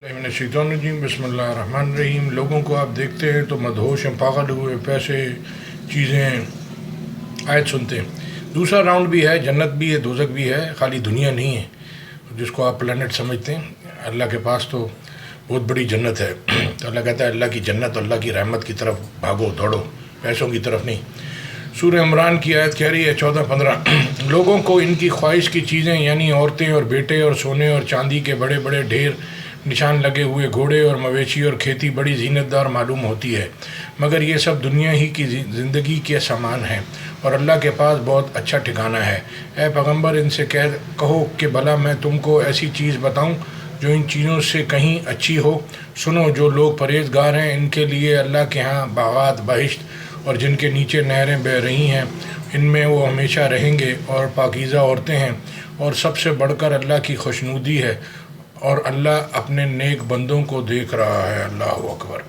شیطان الرجیم بسم اللہ الرحمن الرحیم۔ لوگوں کو آپ دیکھتے ہیں تو مدہوش ہیں، پاگل ہوئے، پیسے، چیزیں، آیت سنتے ہیں۔ دوسرا راؤنڈ بھی ہے، جنت بھی ہے، دوزخ بھی ہے، خالی دنیا نہیں ہے جس کو آپ پلانٹ سمجھتے ہیں۔ اللہ کے پاس تو بہت بڑی جنت ہے۔ تو اللہ کہتا ہے اللہ کی جنت، اللہ کی رحمت کی طرف بھاگو، دوڑو، پیسوں کی طرف نہیں۔ سورہ عمران کی آیت کہہ رہی ہے 14-15، لوگوں کو ان کی خواہش کی چیزیں یعنی عورتیں اور بیٹے اور سونے اور چاندی کے بڑے بڑے ڈھیر، نشان لگے ہوئے گھوڑے اور مویشی اور کھیتی بڑی زینت دار معلوم ہوتی ہے، مگر یہ سب دنیا ہی کی زندگی کے سامان ہیں اور اللہ کے پاس بہت اچھا ٹھکانہ ہے۔ اے پیغمبر ان سے کہو کہ بھلا میں تم کو ایسی چیز بتاؤں جو ان چیزوں سے کہیں اچھی ہو؟ سنو، جو لوگ پرہیزگار ہیں ان کے لیے اللہ کے ہاں باغات، بہشت اور جن کے نیچے نہریں بہہ رہی ہیں، ان میں وہ ہمیشہ رہیں گے، اور پاکیزہ عورتیں ہیں، اور سب سے بڑھ کر اللہ کی خوشنودی ہے، اور اللہ اپنے نیک بندوں کو دیکھ رہا ہے۔ اللہ اکبر۔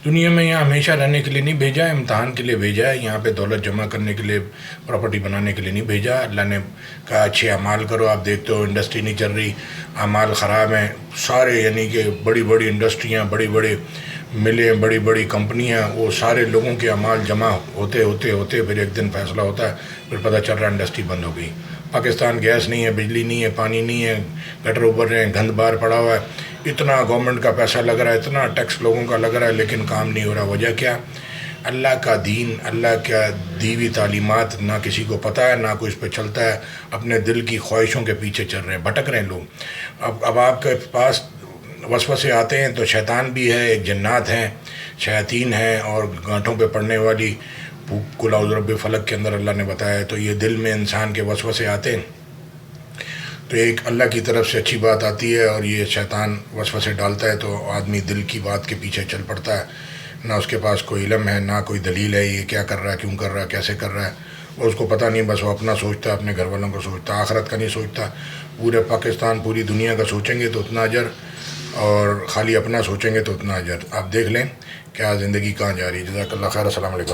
دنیا میں یہاں ہمیشہ رہنے کے لیے نہیں بھیجا ہے، امتحان کے لیے بھیجا ہے۔ یہاں پہ دولت جمع کرنے کے لیے، پراپرٹی بنانے کے لیے نہیں بھیجا۔ اللہ نے کہا اچھے اعمال کرو۔ آپ دیکھتے ہو انڈسٹری نہیں چل رہی، اعمال خراب ہیں سارے، یعنی کہ بڑی بڑی انڈسٹریاں، بڑی بڑی ملیں، بڑی بڑی کمپنیاں، وہ سارے لوگوں کے اعمال جمع ہوتے ہوتے ہوتے پھر ایک دن فیصلہ ہوتا ہے، پھر پتہ چل رہا ہے انڈسٹری بند ہو گئی۔ پاکستان گیس نہیں ہے، بجلی نہیں ہے، پانی نہیں ہے، گٹر اوپر رہے ہیں، گند بار پڑا ہوا ہے، اتنا گورنمنٹ کا پیسہ لگ رہا ہے، اتنا ٹیکس لوگوں کا لگ رہا ہے، لیکن کام نہیں ہو رہا۔ وجہ کیا؟ اللہ کا دین، اللہ کا دی ہوئی تعلیمات نہ کسی کو پتہ ہے، نہ کوئی اس پہ چلتا ہے، اپنے دل کی خواہشوں کے پیچھے چل رہے ہیں، بھٹک رہے ہیں لوگ۔ اب آپ کے پاس وسوسے آتے ہیں تو شیطان بھی ہے، ایک جنات ہیں، شیاطین ہیں، اور گانٹھوں پہ پڑنے والی قل اعوذ برب فلق کے اندر اللہ نے بتایا ہے۔ تو یہ دل میں انسان کے وسوسے آتے ہیں تو ایک اللہ کی طرف سے اچھی بات آتی ہے، اور یہ شیطان وسوسے ڈالتا ہے تو آدمی دل کی بات کے پیچھے چل پڑتا ہے، نہ اس کے پاس کوئی علم ہے، نہ کوئی دلیل ہے، یہ کیا کر رہا ہے، کیوں کر رہا ہے، کیسے کر رہا ہے، اور اس کو پتہ نہیں، بس وہ اپنا سوچتا ہے، اپنے گھر والوں کو سوچتا ہے، آخرت کا نہیں سوچتا۔ پورے پاکستان، پوری دنیا کا سوچیں گے تو اتنا اجر، اور خالی اپنا سوچیں گے تو اتنا اجر۔ آپ دیکھ لیں کیا زندگی کہاں جا رہی ہے۔ جزاک اللہ خیر۔ السلام علیکم۔